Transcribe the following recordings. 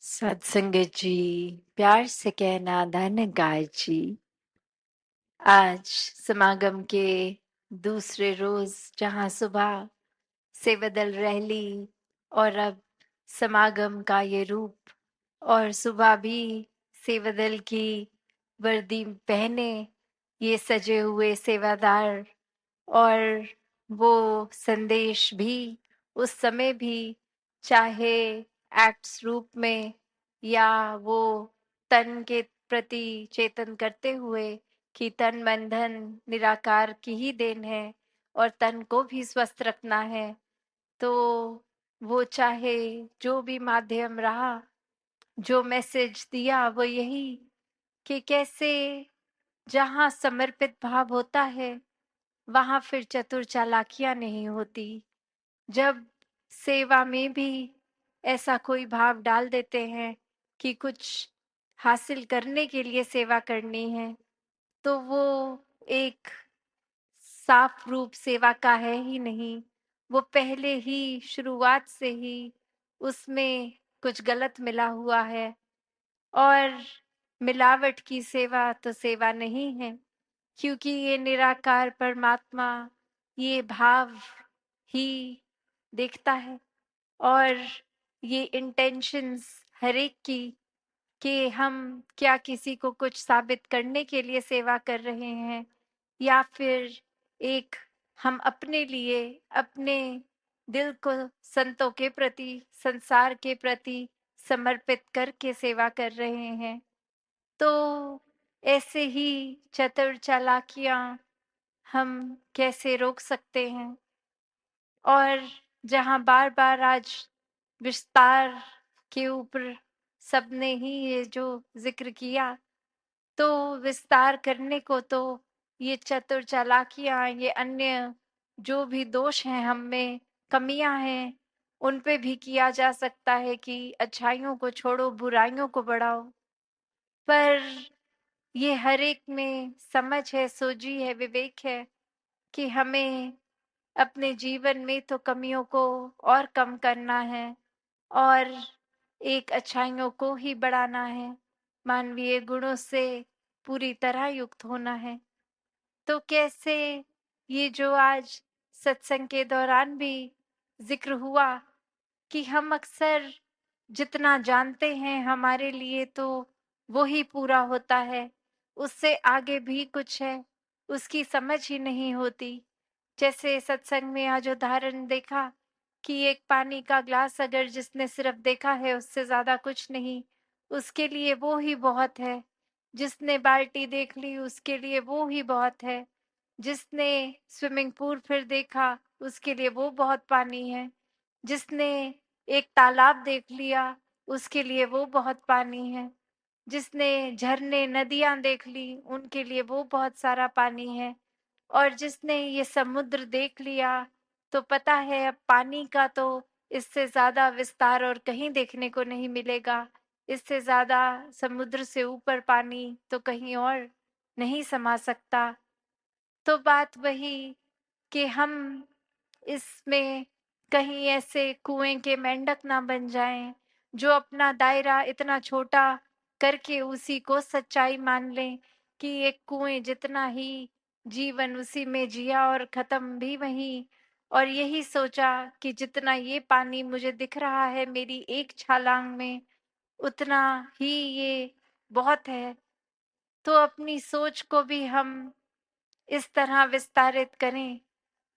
सत्संगत जी, प्यार से कहना धन गाय जी। आज समागम के दूसरे रोज जहां सुबह सेवादल रैली और अब समागम का ये रूप और सुबह भी सेवादल की वर्दी पहने ये सजे हुए सेवादार और वो संदेश भी उस समय भी चाहे एक्ट्स रूप में या वो तन के प्रति चेतन करते हुए कि तन मन धन निराकार की ही देन है और तन को भी स्वस्थ रखना है। तो वो चाहे जो भी माध्यम रहा, जो मैसेज दिया वो यही कि कैसे जहाँ समर्पित भाव होता है वहां फिर चतुर चालाकियां नहीं होती। जब सेवा में भी ऐसा कोई भाव डाल देते हैं कि कुछ हासिल करने के लिए सेवा करनी है, तो वो एक साफ रूप सेवा का है ही नहीं। वो पहले ही शुरुआत से ही उसमें कुछ गलत मिला हुआ है और मिलावट की सेवा तो सेवा नहीं है, क्योंकि ये निराकार परमात्मा ये भाव ही देखता है और ये इंटेंशंस हर एक की कि हम क्या किसी को कुछ साबित करने के लिए सेवा कर रहे हैं या फिर एक हम अपने लिए अपने दिल को संतों के प्रति संसार के प्रति समर्पित करके सेवा कर रहे हैं। तो ऐसे ही चतुर चालाकियां हम कैसे रोक सकते हैं। और जहां बार बार आज विस्तार के ऊपर सबने ही ये जो जिक्र किया, तो विस्तार करने को तो ये चतुर चालाकियां ये अन्य जो भी दोष हैं हम में कमियां हैं उन पे भी किया जा सकता है कि अच्छाइयों को छोड़ो बुराइयों को बढ़ाओ। पर ये हर एक में समझ है, सोझी है, विवेक है कि हमें अपने जीवन में तो कमियों को और कम करना है और एक अच्छाइयों को ही बढ़ाना है, मानवीय गुणों से पूरी तरह युक्त होना है। तो कैसे ये जो आज सत्संग के दौरान भी जिक्र हुआ कि हम अक्सर जितना जानते हैं हमारे लिए तो वो ही पूरा होता है, उससे आगे भी कुछ है उसकी समझ ही नहीं होती। जैसे सत्संग में आज उदाहरण देखा कि एक पानी का ग्लास अगर जिसने सिर्फ देखा है उससे ज्यादा कुछ नहीं, उसके लिए वो ही बहुत है। जिसने बाल्टी देख ली उसके लिए वो ही बहुत है। जिसने स्विमिंग पूल फिर देखा उसके लिए वो बहुत पानी है। जिसने एक तालाब देख लिया उसके लिए वो बहुत पानी है। जिसने झरने नदियां देख ली उनके लिए वो बहुत सारा पानी है। और जिसने ये समुद्र देख लिया तो पता है अब पानी का तो इससे ज्यादा विस्तार और कहीं देखने को नहीं मिलेगा। इससे ज्यादा समुद्र से ऊपर पानी तो कहीं और नहीं समा सकता। तो बात वही कि हम इसमें कहीं ऐसे कुएं के मेंढक ना बन जाएं जो अपना दायरा इतना छोटा करके उसी को सच्चाई मान लें कि एक कुएं जितना ही जीवन उसी में जिया और खत्म भी वही। और यही सोचा कि जितना ये पानी मुझे दिख रहा है मेरी एक छलांग में उतना ही ये बहुत है। तो अपनी सोच को भी हम इस तरह विस्तारित करें,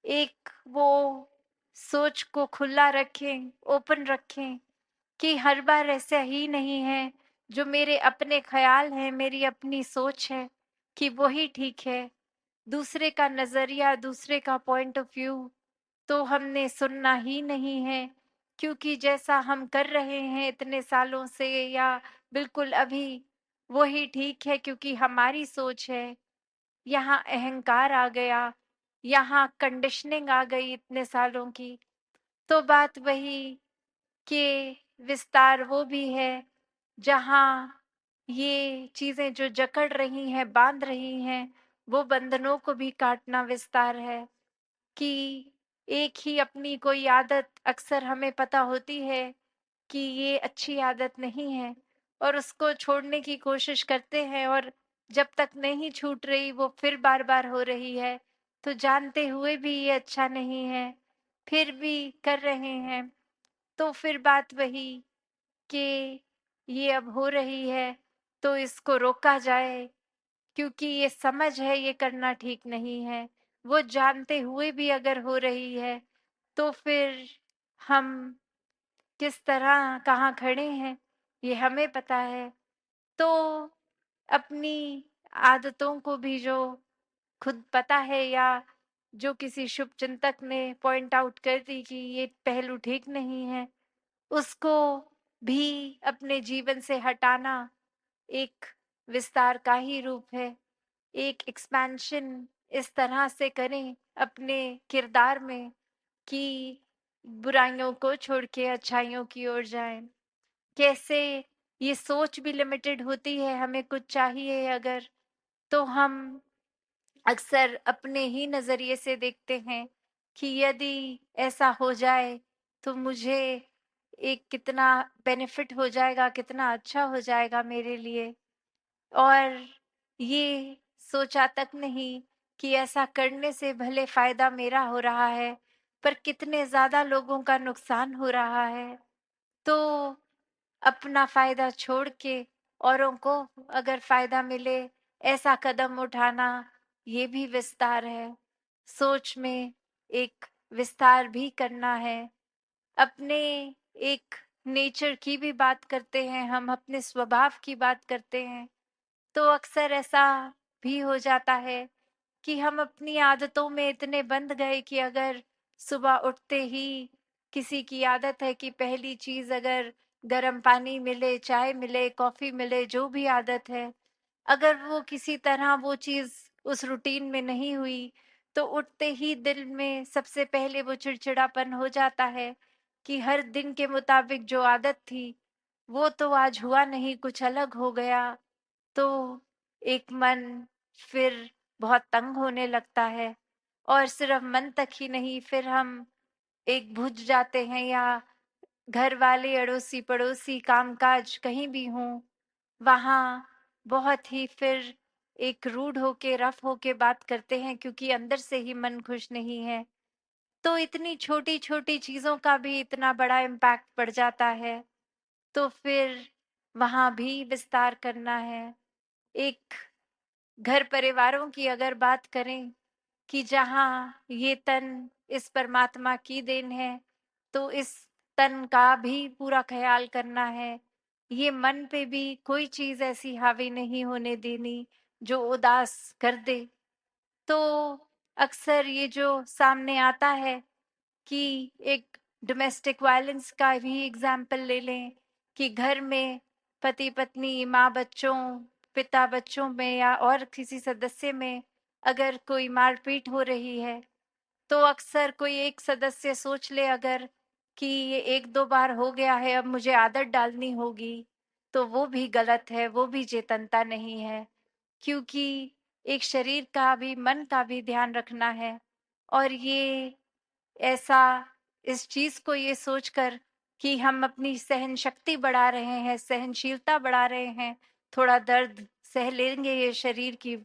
एक वो सोच को खुला रखें, ओपन रखें कि हर बार ऐसा ही नहीं है। जो मेरे अपने ख्याल हैं, मेरी अपनी सोच है कि वही ठीक है। दूसरे का नजरिया, दूसरे का पॉइंट ऑफ व्यू तो हमने सुनना ही नहीं है, क्योंकि जैसा हम कर रहे हैं इतने सालों से या बिल्कुल अभी वही ठीक है, क्योंकि हमारी सोच है। यहाँ अहंकार आ गया, यहाँ कंडीशनिंग आ गई इतने सालों की। तो बात वही कि विस्तार वो भी है जहाँ ये चीजें जो जकड़ रही हैं, बांध रही हैं, वो बंधनों को भी काटना विस्तार है। कि एक ही अपनी कोई आदत अक्सर हमें पता होती है कि ये अच्छी आदत नहीं है और उसको छोड़ने की कोशिश करते हैं, और जब तक नहीं छूट रही वो फिर बार बार हो रही है, तो जानते हुए भी ये अच्छा नहीं है, फिर भी कर रहे हैं। तो फिर बात वही कि ये अब हो रही है तो इसको रोका जाए, क्योंकि ये समझ है ये करना ठीक नहीं है। वो जानते हुए भी अगर हो रही है तो फिर हम किस तरह कहाँ खड़े हैं ये हमें पता है। तो अपनी आदतों को भी जो खुद पता है, या जो किसी शुभ चिंतक ने पॉइंट आउट कर दी कि ये पहलू ठीक नहीं है, उसको भी अपने जीवन से हटाना एक विस्तार का ही रूप है। एक एक्सपेंशन इस तरह से करें अपने किरदार में कि बुराइयों को छोड़ के अच्छाइयों की ओर जाएं। कैसे ये सोच भी लिमिटेड होती है, हमें कुछ चाहिए अगर, तो हम अक्सर अपने ही नजरिए से देखते हैं कि यदि ऐसा हो जाए तो मुझे एक कितना बेनिफिट हो जाएगा, कितना अच्छा हो जाएगा मेरे लिए। और ये सोचा तक नहीं कि ऐसा करने से भले फायदा मेरा हो रहा है, पर कितने ज्यादा लोगों का नुकसान हो रहा है। तो अपना फायदा छोड़ के औरों को अगर फायदा मिले, ऐसा कदम उठाना, ये भी विस्तार है। सोच में एक विस्तार भी करना है। अपने एक नेचर की भी बात करते हैं, हम अपने स्वभाव की बात करते हैं, तो अक्सर ऐसा भी हो जाता है कि हम अपनी आदतों में इतने बंध गए कि अगर सुबह उठते ही किसी की आदत है कि पहली चीज अगर गर्म पानी मिले, चाय मिले, कॉफी मिले, जो भी आदत है, अगर वो किसी तरह वो चीज उस रूटीन में नहीं हुई, तो उठते ही दिल में सबसे पहले वो चिड़चिड़ापन हो जाता है कि हर दिन के मुताबिक जो आदत थी वो तो आज हुआ नहीं, कुछ अलग हो गया। तो एक मन फिर बहुत तंग होने लगता है, और सिर्फ मन तक ही नहीं, फिर हम एक बुझ जाते हैं, या घर वाले, अड़ोसी पड़ोसी, कामकाज कहीं भी हों, वहाँ बहुत ही फिर एक रूड होके, रफ होके बात करते हैं, क्योंकि अंदर से ही मन खुश नहीं है। तो इतनी छोटी छोटी चीजों का भी इतना बड़ा इम्पैक्ट पड़ जाता है। तो फिर वहाँ भी विस्तार करना है। एक घर परिवारों की अगर बात करें कि जहाँ ये तन इस परमात्मा की देन है, तो इस तन का भी पूरा ख्याल करना है। ये मन पे भी कोई चीज ऐसी हावी नहीं होने देनी जो उदास कर दे। तो अक्सर ये जो सामने आता है कि एक डोमेस्टिक वायलेंस का भी एग्जाम्पल ले लें कि घर में पति पत्नी, माँ बच्चों, पिता बच्चों में, या और किसी सदस्य में अगर कोई मारपीट हो रही है, तो अक्सर कोई एक सदस्य सोच ले अगर कि ये एक दो बार हो गया है, अब मुझे आदत डालनी होगी, तो वो भी गलत है, वो भी चेतनता नहीं है। क्योंकि एक शरीर का भी, मन का भी ध्यान रखना है। और ये ऐसा, इस चीज को ये सोचकर कि हम अपनी सहन शक्ति बढ़ा रहे हैं, सहनशीलता बढ़ा रहे हैं, थोड़ा दर्द सह लेंगे ये शरीर की,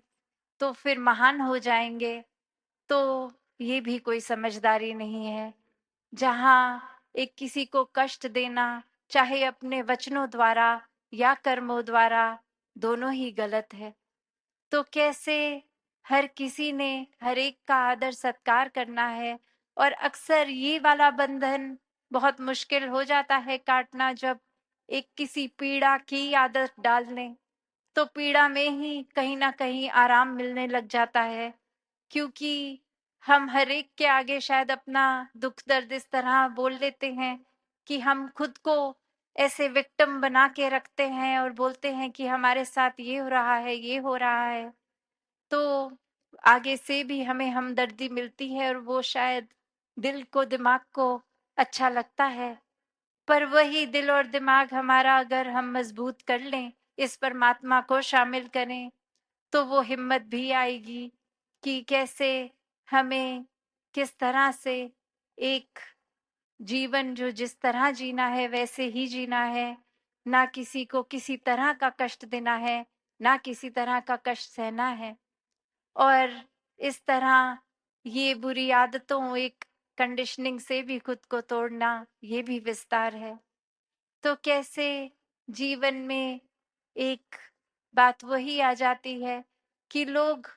तो फिर महान हो जाएंगे, तो ये भी कोई समझदारी नहीं है। जहाँ एक किसी को कष्ट देना, चाहे अपने वचनों द्वारा या कर्मों द्वारा, दोनों ही गलत है। तो कैसे हर किसी ने हर एक का आदर सत्कार करना है। और अक्सर ये वाला बंधन बहुत मुश्किल हो जाता है काटना, जब एक किसी पीड़ा की आदत डाल लें, तो पीड़ा में ही कहीं ना कहीं आराम मिलने लग जाता है। क्योंकि हम हर एक के आगे शायद अपना दुख दर्द इस तरह बोल देते हैं कि हम खुद को ऐसे विक्टिम बना के रखते हैं और बोलते हैं कि हमारे साथ ये हो रहा है, ये हो रहा है। तो आगे से भी हमें हमदर्दी मिलती है, और वो शायद दिल को, दिमाग को अच्छा लगता है। पर वही दिल और दिमाग हमारा अगर हम मजबूत कर लें, इस परमात्मा को शामिल करें, तो वो हिम्मत भी आएगी कि कैसे हमें, किस तरह से एक जीवन जो जिस तरह जीना है वैसे ही जीना है, ना किसी को किसी तरह का कष्ट देना है, ना किसी तरह का कष्ट सहना है। और इस तरह ये बुरी आदतों, एक कंडीशनिंग से भी खुद को तोड़ना, ये भी विस्तार है। तो कैसे जीवन में एक बात वही आ जाती है कि लोग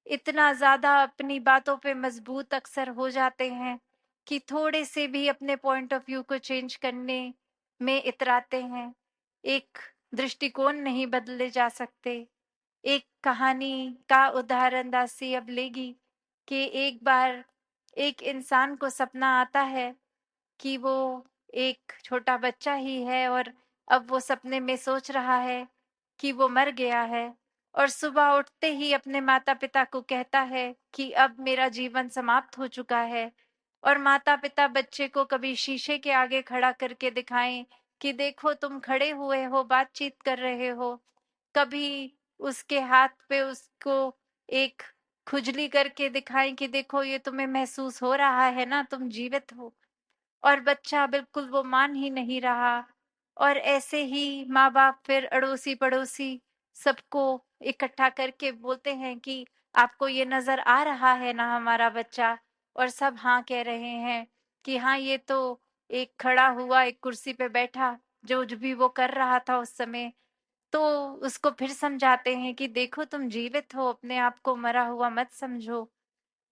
इतना ज्यादा अपनी बातों पे मजबूत अक्सर हो जाते हैं कि थोड़े से भी अपने पॉइंट ऑफ व्यू को चेंज करने में इतराते हैं। एक दृष्टिकोण नहीं बदले जा सकते। एक कहानी का उदाहरण दासी अब लेगी कि एक बार एक इंसान को सपना आता है कि वो एक छोटा बच्चा ही है और अब वो सपने में सोच रहा है कि वो मर गया है और सुबह उठते ही अपने माता पिता को कहता है कि अब मेरा जीवन समाप्त हो चुका है। और माता पिता बच्चे को कभी शीशे के आगे खड़ा करके दिखाएं कि देखो तुम खड़े हुए हो, बातचीत कर रहे हो। कभी उसके हाथ पे उसको एक खुजली करके दिखाएं कि देखो ये तुम्हें महसूस हो रहा है ना, तुम जीवित हो। और बच्चा बिल्कुल वो मान ही नहीं रहा। और ऐसे ही माँ बाप फिर अड़ोसी पड़ोसी सबको इकट्ठा करके बोलते हैं कि आपको ये नजर आ रहा है ना हमारा बच्चा। और सब हाँ कह रहे हैं कि हाँ ये तो एक खड़ा हुआ, एक कुर्सी पे बैठा, जो भी वो कर रहा था उस समय। तो उसको फिर समझाते हैं कि देखो तुम जीवित हो, अपने आप को मरा हुआ मत समझो।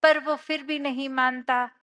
पर वो फिर भी नहीं मानता।